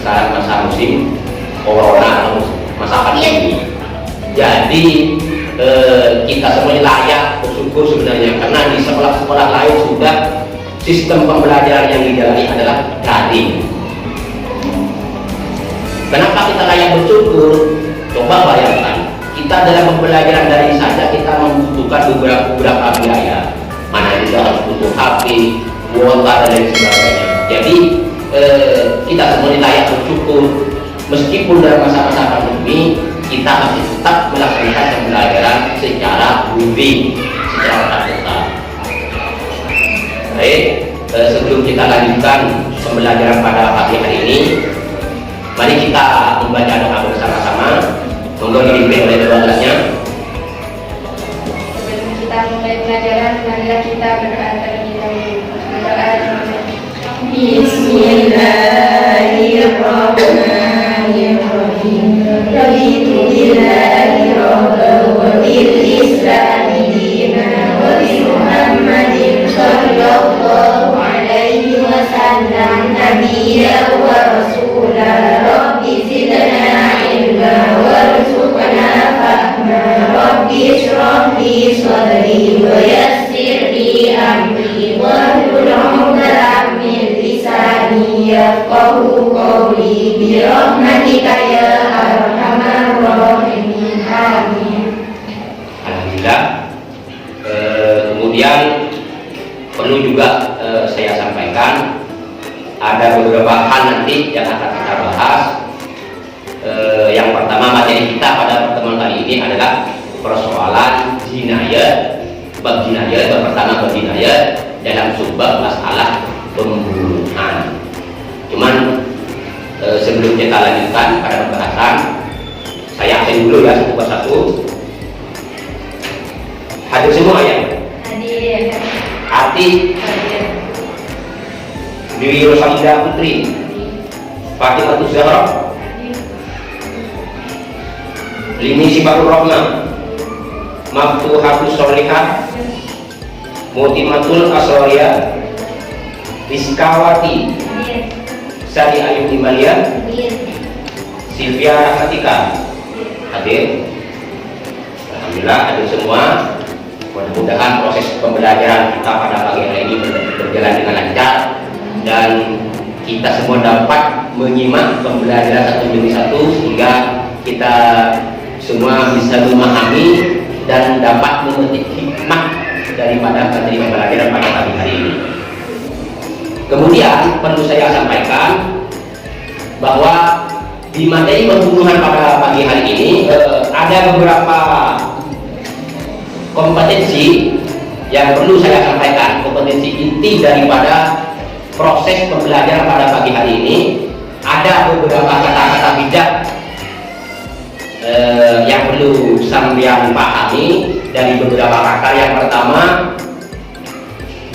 sekarang masa musim corona atau masa pandemi. Jadi kita semuanya layak bersyukur sebenarnya, karena di sekolah-sekolah lain sudah sistem pembelajaran yang dijalani adalah daring. Kenapa kita layak bersyukur? Coba bayangkan, kita dalam pembelajaran daring saja kita membutuhkan beberapa biaya. Mana juga harus butuh HP, kuota dan lain sebagainya. Jadi kita semuanya layak bersyukur, meskipun dalam masa-masa pandemi kita masih tetap melaksanakan pembelajaran secara daring, secara tatap muka. Baik, sebelum kita lanjutkan pembelajaran pada pagi hari ini, mari kita membaca doa bersama-sama. Monggo dipimpin oleh kedua kelasnya. Sebelum kita mulai pelajaran, marilah kita berdoa terlebih dahulu. Berdoa. Bismillahirrahmanirrahim. Raditu billahi rabban wa bil islami dinan wa bi Muhammadin sallallahu alaihi wasallam nabiyyan wa rasulan. Rabbi zidna ilma warzuqna fahma. Rabbi ishrah li sadri wa yassir li amri wahlul 'uqdatam min lisani yafqahu qawli bi rahmatika ya arhamar rahimin. Amin. Alhamdulillah. Kemudian perlu juga saya sampaikan, ada beberapa hal nanti yang akan kita bahas. Yang pertama, materi kita pada pertemuan kali ini adalah persoalan jinayat, bab jinayat. Yang pertama bab jinayat dalam subbab masalah pembunuhan. Cuman sebelum kita lanjutkan pada pembahasan, saya absen dulu ya, satu persatu. Hadir semua ya? Hadir. Arti Hadir. Dewi Rosalinda Putri, Fatimah Zahra, Lini Sibarul Rahman, Maftuhatus Solihah, Mutimatul Asroria, Rizkawati, Sari Ayu Imalia, Silvia Rahmatika. Hadir. Alhamdulillah hadir semua. Mudah-mudahan proses pembelajaran kita pada pagi hari ini berjalan dengan lancar dan kita semua dapat menyimak pembelajaran satu demi satu, sehingga kita semua bisa memahami dan dapat memetik hikmah daripada materi pembelajaran pada pagi hari ini. Kemudian perlu saya sampaikan bahwa di materi pembunuhan pada pagi hari ini ada beberapa kompetensi yang perlu saya sampaikan. Kompetensi inti daripada proses pembelajaran pada pagi hari ini, ada beberapa kata-kata bijak yang perlu sampean pahami dari beberapa pakar. Yang pertama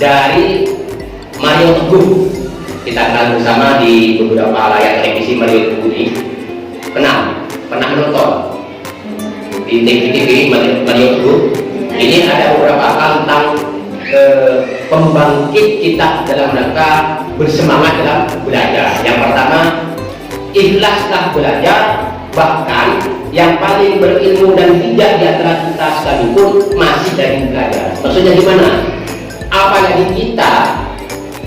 dari Mario Teguh, kita kenal bersama di beberapa layar televisi. Mario Teguh ini pernah menonton di TV Mario Teguh. Ini ada beberapa hal tentang pembangkit kita dalam rangka bersemangat dalam belajar. Yang pertama, ikhlaslah belajar, bahkan yang paling berilmu dan bijak di antara kita sekalipun masih dari belajar. Maksudnya gimana? Apalagi kita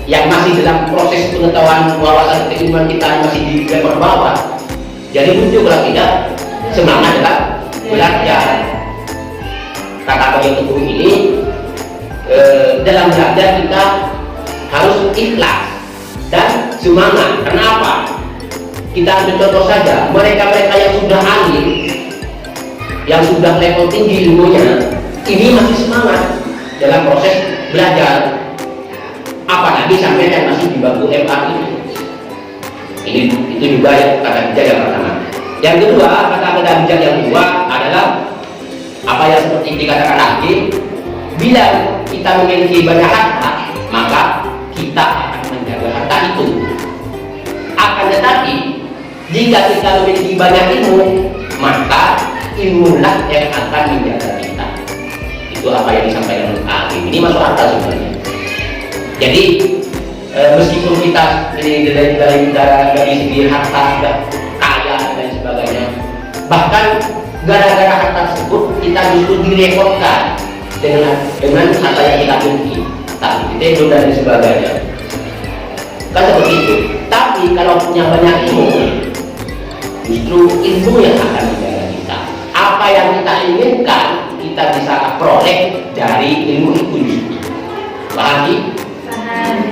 yang masih dalam proses pengetahuan, wawasan, keilmuan kita masih di level bawah. Jadi muncul kalau tidak semangat dalam belajar. Kata Mario Teguh ini, dalam belajar kita harus ikhlas dan semangat. Kenapa? Kita ambil contoh saja, mereka-mereka yang sudah ahli, yang sudah level tinggi ilmunya, ini masih semangat dalam proses belajar. Apalagi sampai yang masih di bangku MA ini. Itu juga yang kata bijak yang pertama. Yang kedua, kata-kata bijak yang kedua adalah apa yang seperti dikatakan hakim, bila kita memiliki banyak harta, maka kita akan menjaga harta itu. Akan tetapi jika kita memiliki banyak ilmu, maka ilmulah yang akan menjaga kita. Itu apa yang disampaikan oleh hakim. Ini masuk akal sebenarnya. Jadi meskipun kita ini dari segi harta sudah kaya dan sebagainya, bahkan gara-gara harta tersebut kita justru direpotkan dengan harta yang kita miliki, tapi itu dan sebagainya, kan seperti itu. Tapi kalau punya banyak ilmu, justru ilmu yang akan menjaga kita. Apa yang kita inginkan kita bisa peroleh dari ilmu itu justru. Paham?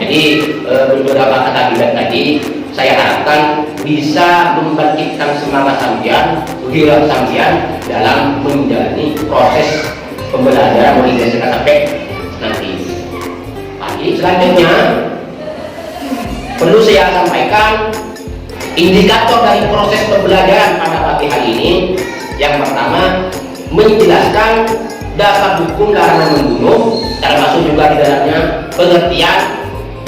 Jadi beberapa kata bilang tadi saya harapkan bisa membangkitkan semangat sampean, gairah sampean dalam menjalani proses pembelajaran mulai dari sekarang sampai nanti. Pagi selanjutnya perlu saya sampaikan indikator dari proses pembelajaran pada pagi hari ini. Yang pertama, menjelaskan dasar hukum larangan membunuh, termasuk juga di dalamnya pengertian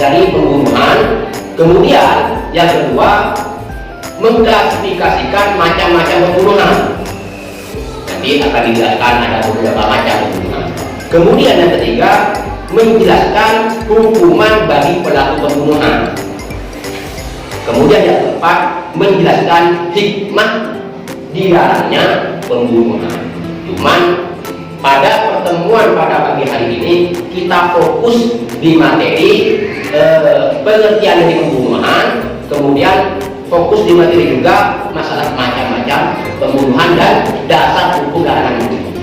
dari pembunuhan. Kemudian yang kedua, mengklasifikasikan macam-macam pembunuhan. Nanti akan dijelaskan ada beberapa macam pembunuhan. Kemudian yang ketiga, menjelaskan hukuman bagi pelaku pembunuhan. Kemudian yang keempat, menjelaskan hikmah dilarangnya pembunuhan. Cuman pada pertemuan pada pagi hari ini kita fokus di materi pengertian dari pembunuhan, kemudian fokus di materi juga masalah macam-macam pembunuhan dan dasar hukum larangan membunuh.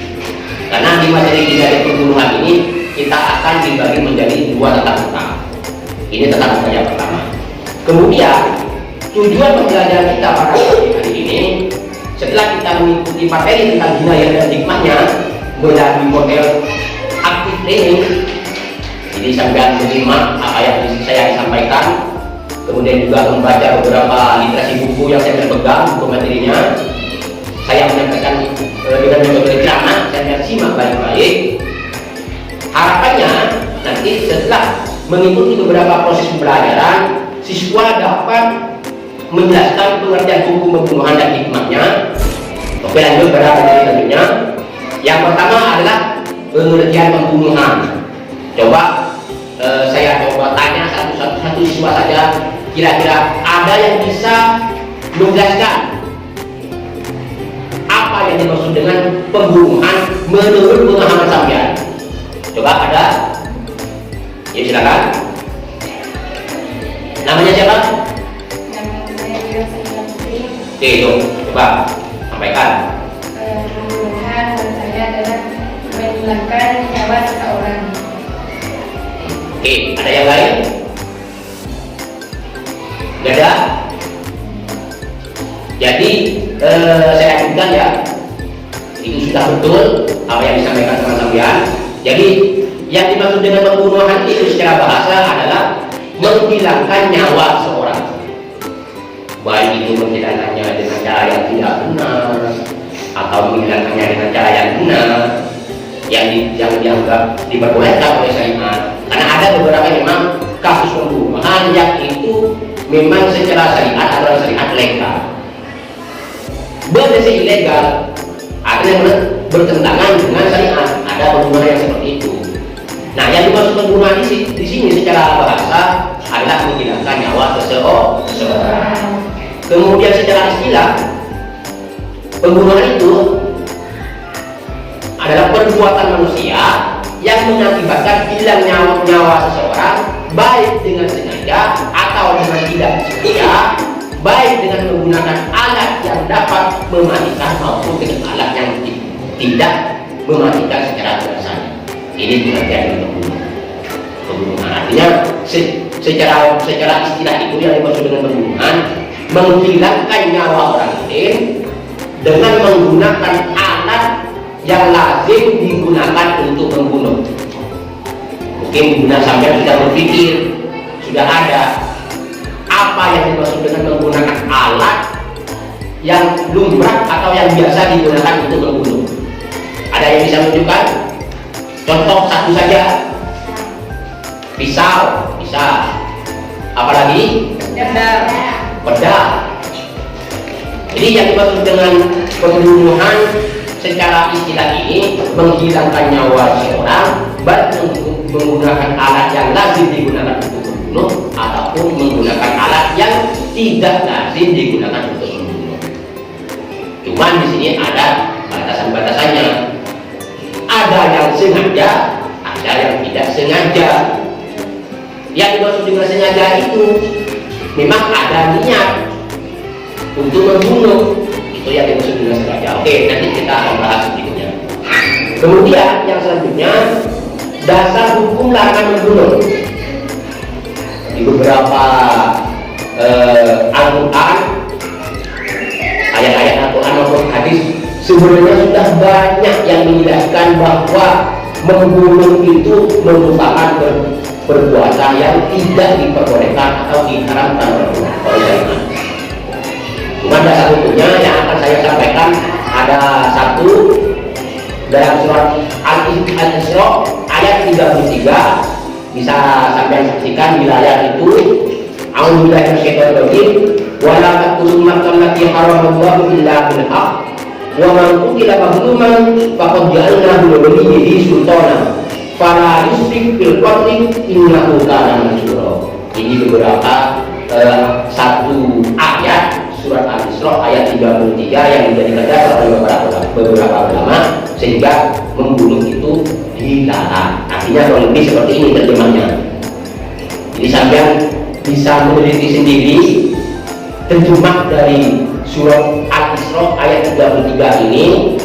Karena di materi dari pembunuhan ini kita akan dibagi menjadi dua tata muka. Ini tata muka yang pertama. Kemudian tujuan pembelajaran kita pada pagi hari ini, setelah kita mengikuti materi tentang jinayah dan hikmahnya melalui model aktif training, jadi sambil menyimak apa yang saya sampaikan, kemudian juga membaca beberapa literasi buku yang saya pegang, buku materinya, saya menyampaikan dengan metode ceramah, saya simak baik-baik. Harapannya nanti setelah mengikuti beberapa proses pembelajaran, siswa dapat menjelaskan pengertian hukum pembunuhan dan hikmahnya. Oke, lanjut pada materi selanjutnya. Yang pertama adalah pengertian pembunuhan. Coba saya coba tanya satu siswa saja, kira-kira ada yang bisa menjelaskan apa yang dimaksud dengan pembunuhan menurut pemahaman sampean? Coba ada? Ya silakan. Namanya siapa? Oke, yuk, coba sampaikan. Pembunuhan menurut saya adalah menghilangkan nyawa seseorang. Oke, ada yang lain? Tidak ada? Jadi saya lanjutkan ya. Itu sudah betul apa yang disampaikan sama sampean. Jadi yang dimaksud dengan pembunuhan itu secara bahasa adalah menghilangkan nyawa seorang. Baik itu menghilangkannya dengan cara yang tidak benar atau menghilangkannya dengan cara yang benar, yang dianggap diperbolehkan oleh syariat. Karena ada beberapa memang kasus pembunuhan yang itu memang secara syariat adalah syariat legal, berdasar ilegal, ada yang bertentangan dengan syariat. Ada pembunuhan yang seperti itu. Nah, yang dimaksud pembunuhan di sini secara bahasa adalah menghilangkan nyawa seseorang. Kemudian secara istilah, pembunuhan itu adalah perbuatan manusia yang mengakibatkan hilang nyawa seseorang, baik dengan sengaja atau dengan tidak sengaja, baik dengan menggunakan alat yang dapat mematikan maupun dengan alat yang tidak mematikan secara biasa. Ini pengertian pembunuhan. Artinya secara istilah itu yang dimaksud dengan pembunuhan, menghilangkan nyawa orang lain dengan menggunakan alat yang lazim digunakan untuk membunuh. Mungkin guna sampai sudah berpikir, sudah ada apa yang dimaksud dengan menggunakan alat yang lumrah atau yang biasa digunakan untuk membunuh. Ada yang bisa menunjukkan? Contoh satu saja. Pisau, bisa. Apalagi? Pedang. Jadi yang dimaksud dengan pembunuhan secara istilah ini menghilangkan nyawa seseorang, baik menggunakan alat yang lazim digunakan untuk membunuh. membunuh ataupun menggunakan alat yang tidak lazim digunakan untuk membunuh. Cuman di sini ada batasan-batasannya. Ada yang sengaja, ada yang tidak sengaja. Yang dimaksud dengan sengaja itu memang ada niat untuk membunuh, itu yang dimaksud dengan sengaja. Oke, nanti kita akan bahas berikutnya. Kemudian yang selanjutnya, dasar hukum larangan membunuh. Di beberapa Al-Quran, ayat-ayat Al-Quran maupun hadis sebenarnya sudah banyak yang menjelaskan bahwa membunuh itu merupakan perbuatan yang tidak diperbolehkan atau diharamkan oleh syariat. Cuma dasar hukumnya yang akan saya sampaikan ada satu dalam surat Al-Isra ayat 33, bisa sampai saksikan wilayah itu. A'udzubillahi minasyaitonir rajim. Wa la taqtulul nafsa allati haramallahu illa bil haqq wa man qutila mazluman faqad ja'alna li waliyyihi sultanan fala yusrif fil qatli innahu kana mansura. Ini beberapa satu ayat surat Al-Isra ayat 33 yang dijadikan dasar oleh beberapa ulama sehingga membunuh itu dilarang. Artinya kurang lebih seperti ini terjemahnya. Jadi sampean bisa meneliti sendiri terjemah dari surat Al-Isra ayat 33 ini.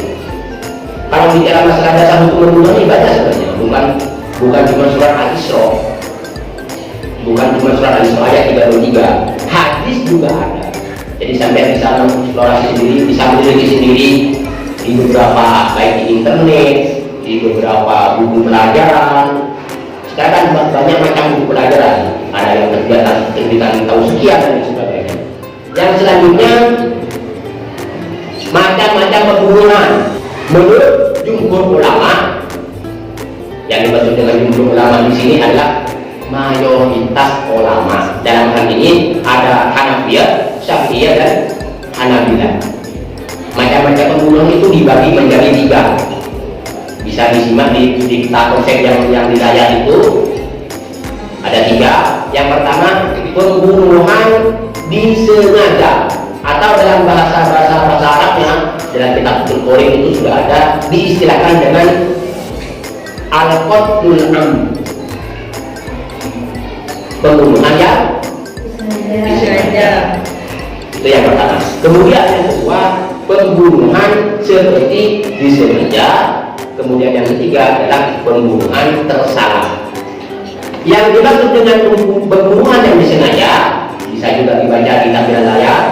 Kalau bicara masalah dasar hukum membunuh ini banyak sebenarnya, bukan cuma surat Al-Isra, bukan cuma surat Al-Isra ayat 33, hadis juga ada. Jadi sampai bisa mengeksplorasi sendiri, bisa meneliti sendiri di beberapa, baik di internet, di beberapa buku pelajaran. Sekarang kan banyak macam buku pelajaran, ada yang terbitan tahu sekian dan sebagainya. Yang selanjutnya, macam-macam pembunuhan. Menurut jumhur ulama, yang dimaksud dengan jumhur ulama di sini adalah mayoritas ulama. Dalam hal ini ada Hanafiyah, Syafi'iyah dan Hanabilah. Macam-macam pembunuhan itu dibagi menjadi 3. Bisa disimak di kitab konsep yang di layar itu. Ada 3. Yang pertama, pembunuhan disengaja, atau dalam bahasa Arabnya dalam kitab Al-Quran itu sudah ada diistilahkan dengan al-qatlul amd, pembunuhan yang disengaja. Itu yang pertama. Kemudian yang kedua, pembunuhan seperti disengaja. Kemudian yang ketiga adalah pembunuhan tersalah. Yang dimaksud dengan pembunuhan yang disengaja bisa juga dibaca di tampilan layar.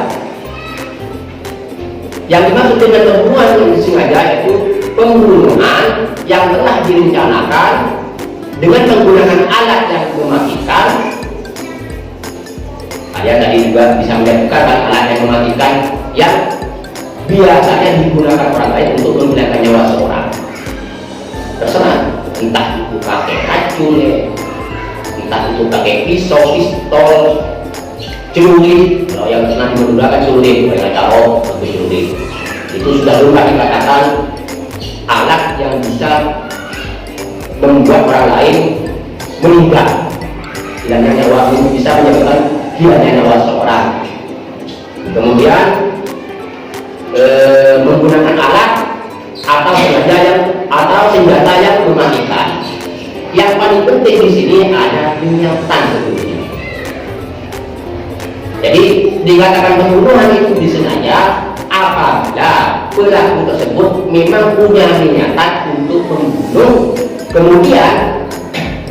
Yang dimaksud dengan pembunuhan yang disengaja itu pembunuhan yang telah direncanakan dengan menggunakan alat yang mematikan. Kalian tadi juga bisa melihat alat yang mematikan yang biasanya digunakan orang lain untuk menghilangkan nyawa seorang. Terserah, entah itu pakai racun, entah itu pakai pisau, pistol, celurit. Kalau yang pernah menggunakan celurit, mereka tahu untuk celurit itu sudah lumrah dikatakan alat yang bisa membuat orang lain meninggal, hilangnya nyawa, bisa menyebabkan hilangnya nyawa seorang. Kemudian menggunakan alat atau senjata yang mematikan. Yang paling penting di sini ada niatan sebelumnya. Jadi dikatakan pembunuhan itu disengaja apabila pelaku tersebut memang punya niatan untuk membunuh, kemudian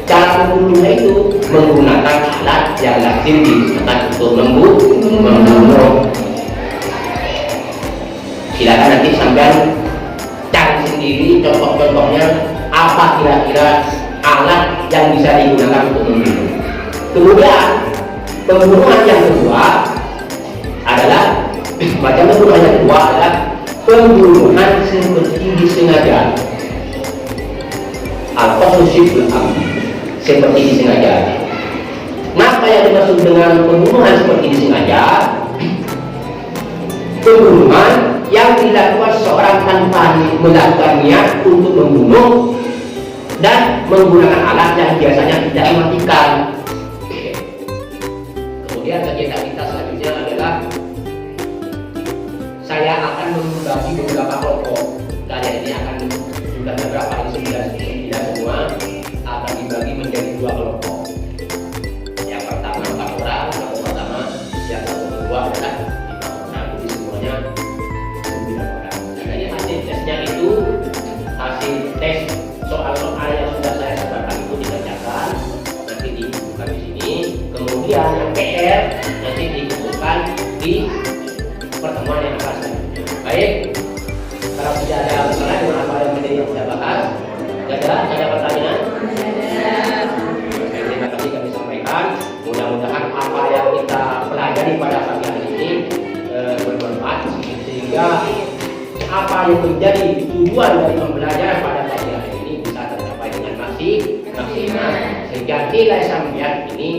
cara membunuhnya itu menggunakan alat yang lazim digunakan untuk membunuh. Silakan nanti sampean cari sendiri contoh-contohnya apa kira-kira alat yang bisa digunakan untuk membunuh. Kemudian pembunuhan yang kedua adalah macam pembunuhan yang kedua adalah pembunuhan seperti disengaja. Al-qatlu syibhul amd, seperti disengaja. Apa yang dimaksud dengan pembunuhan seperti disengaja? Pembunuhan yang dilakukan seorang tanpa melakukan niat untuk membunuh dan menggunakan alat yang biasanya tidak mematikan. beberapa kelompok. Kalian ini akan juga beberapa sembilan semua akan dibagi menjadi 2 kelompok. Yang pertama 4 orang, kelompok pertama, yang kedua adalah 5 orang. Jadi semuanya 9 orang. Nah, ini hasil tesnya itu hasil tes soal-soal yang sudah saya sebarkan itu dikerjakan, nanti dibuka di sini. Kemudian yang PR nanti dikumpulkan di pertemuan yang akan selanjutnya. Baik, kalau tidak ada masalah dengan apa yang menjadi yang saya bahas, ada pertanyaan? Terima kasih kami sampaikan. Mudah-mudahan apa yang kita pelajari pada pagi hari ini bermanfaat sehingga apa yang menjadi tujuan dari pembelajaran pada pagi hari ini bisa tercapai dengan maksimal, sehingga nilai sampean ini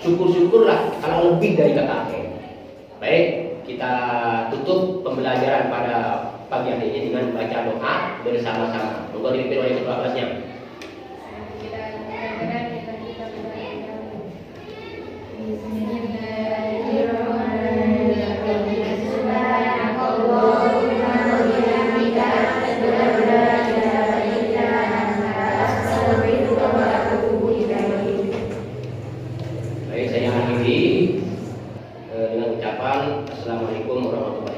syukur-syukurlah kalau lebih dari KKP. Baik, kita tutup pembelajaran pada pagi hari ini dengan baca doa bersama-sama. Monggo dipimpin oleh ketua kelasnya. Baik, saya akhiri dengan ucapan Assalamualaikum warahmatullahi wabarakatuh.